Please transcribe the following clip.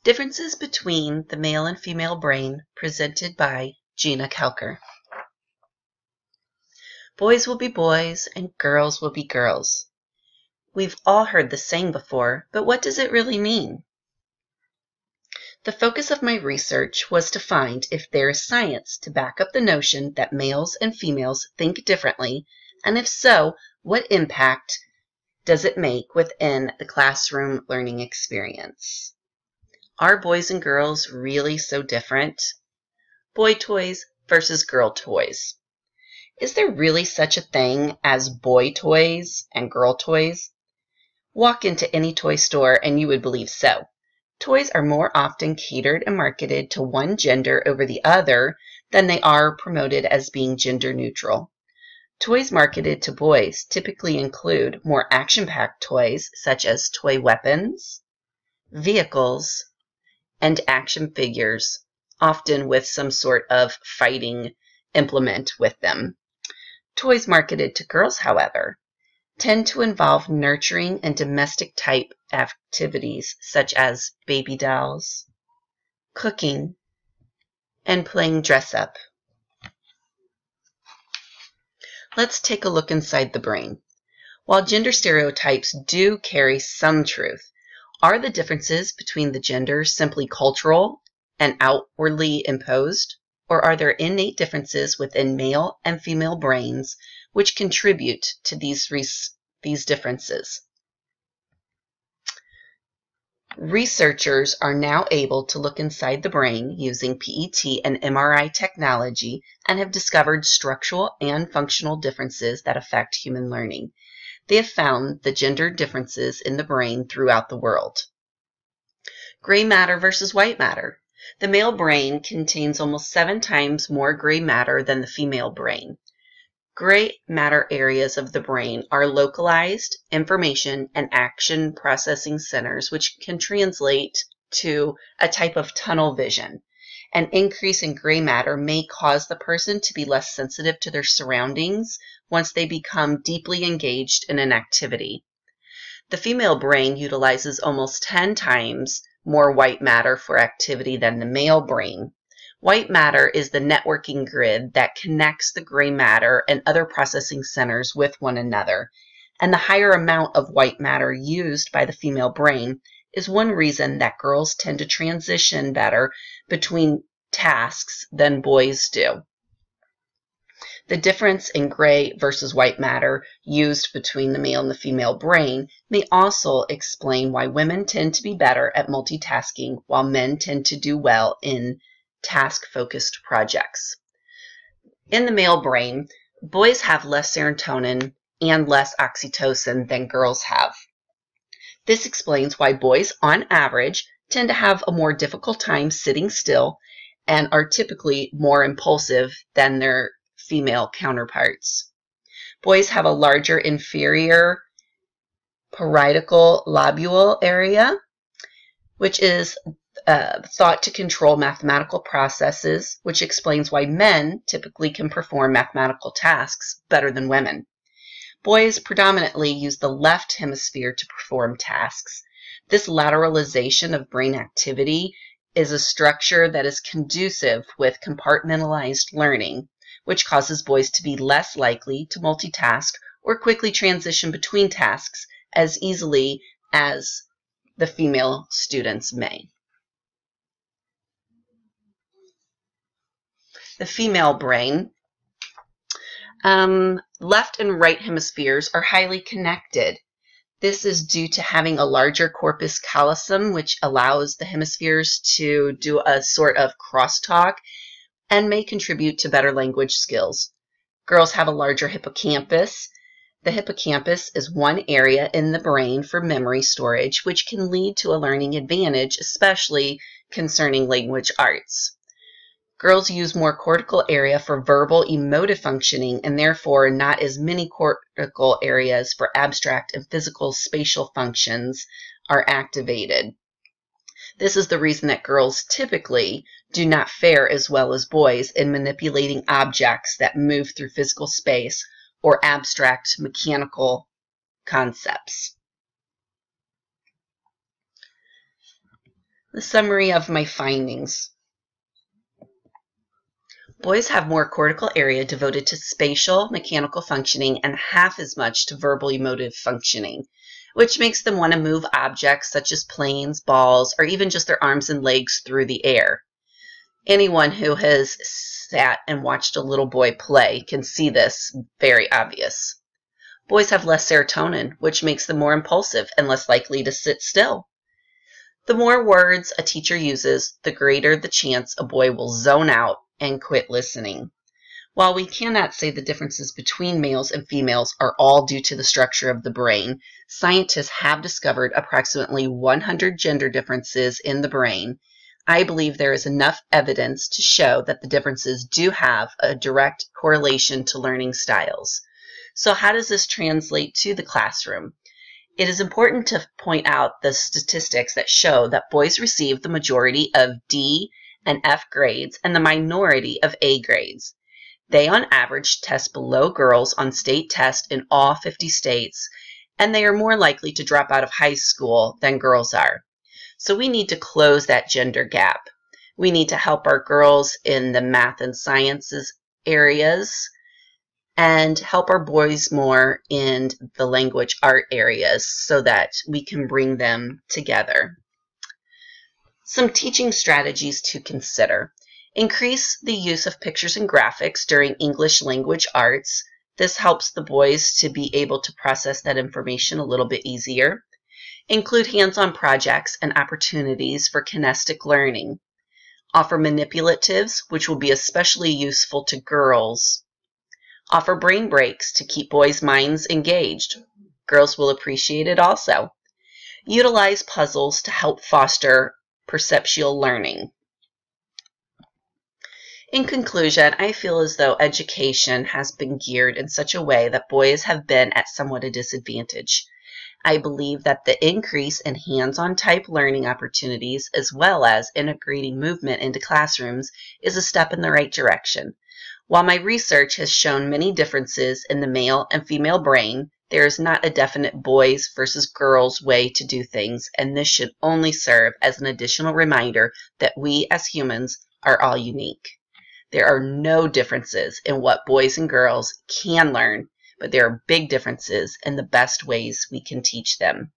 Differences between the male and female brain, presented by Gina Kelker. Boys will be boys and girls will be girls. We've all heard the saying before, but what does it really mean? The focus of my research was to find if there is science to back up the notion that males and females think differently, and if so, what impact does it make within the classroom learning experience? Are boys and girls really so different? Boy toys versus girl toys. Is there really such a thing as boy toys and girl toys? Walk into any toy store and you would believe so. Toys are more often catered and marketed to one gender over the other than they are promoted as being gender neutral. Toys marketed to boys typically include more action-packed toys such as toy weapons, vehicles, and action figures, often with some sort of fighting implement with them. Toys marketed to girls, however, tend to involve nurturing and domestic type activities such as baby dolls, cooking, and playing dress up. Let's take a look inside the brain. While gender stereotypes do carry some truth, are the differences between the genders simply cultural and outwardly imposed, or are there innate differences within male and female brains which contribute to these differences? Researchers are now able to look inside the brain using PET and MRI technology and have discovered structural and functional differences that affect human learning. They have found the gender differences in the brain throughout the world. Gray matter versus white matter. The male brain contains almost 7 times more gray matter than the female brain. Gray matter areas of the brain are localized information and action processing centers, which can translate to a type of tunnel vision. An increase in gray matter may cause the person to be less sensitive to their surroundings once they become deeply engaged in an activity. The female brain utilizes almost 10 times more white matter for activity than the male brain. White matter is the networking grid that connects the gray matter and other processing centers with one another, and the higher amount of white matter used by the female brain is one reason that girls tend to transition better between tasks than boys do. The difference in gray versus white matter used between the male and the female brain may also explain why women tend to be better at multitasking while men tend to do well in task-focused projects. In the male brain, boys have less serotonin and less oxytocin than girls have. This explains why boys, on average, tend to have a more difficult time sitting still and are typically more impulsive than their female counterparts. Boys have a larger inferior parietal lobule area, which is thought to control mathematical processes, which explains why men typically can perform mathematical tasks better than women. Boys predominantly use the left hemisphere to perform tasks. This lateralization of brain activity is a structure that is conducive with compartmentalized learning, which causes boys to be less likely to multitask or quickly transition between tasks as easily as the female students may. The female brain, left and right hemispheres are highly connected. This is due to having a larger corpus callosum, which allows the hemispheres to do a sort of crosstalk and may contribute to better language skills. Girls have a larger hippocampus. The hippocampus is one area in the brain for memory storage, which can lead to a learning advantage, especially concerning language arts. Girls use more cortical area for verbal emotive functioning and therefore not as many cortical areas for abstract and physical spatial functions are activated. This is the reason that girls typically do not fare as well as boys in manipulating objects that move through physical space or abstract mechanical concepts. The summary of my findings. Boys have more cortical area devoted to spatial, mechanical functioning and half as much to verbal emotive functioning, which makes them want to move objects such as planes, balls, or even just their arms and legs through the air. Anyone who has sat and watched a little boy play can see this very obvious. Boys have less serotonin, which makes them more impulsive and less likely to sit still. The more words a teacher uses, the greater the chance a boy will zone out and quit listening. While we cannot say the differences between males and females are all due to the structure of the brain, scientists have discovered approximately 100 gender differences in the brain. I believe there is enough evidence to show that the differences do have a direct correlation to learning styles. So how does this translate to the classroom? It is important to point out the statistics that show that boys receive the majority of D and F grades and the minority of A grades. They on average test below girls on state tests in all 50 states, and they are more likely to drop out of high school than girls are. So we need to close that gender gap. We need to help our girls in the math and sciences areas and help our boys more in the language art areas so that we can bring them together. Some teaching strategies to consider. Increase the use of pictures and graphics during English language arts. This helps the boys to be able to process that information a little bit easier. Include hands-on projects and opportunities for kinesthetic learning. Offer manipulatives, which will be especially useful to girls. Offer brain breaks to keep boys' minds engaged. Girls will appreciate it also. Utilize puzzles to help foster perceptual learning. In conclusion, I feel as though education has been geared in such a way that boys have been at somewhat a disadvantage. I believe that the increase in hands-on type learning opportunities as well as integrating movement into classrooms is a step in the right direction. While my research has shown many differences in the male and female brain, there is not a definite boys versus girls way to do things, and this should only serve as an additional reminder that we as humans are all unique. There are no differences in what boys and girls can learn, but there are big differences in the best ways we can teach them.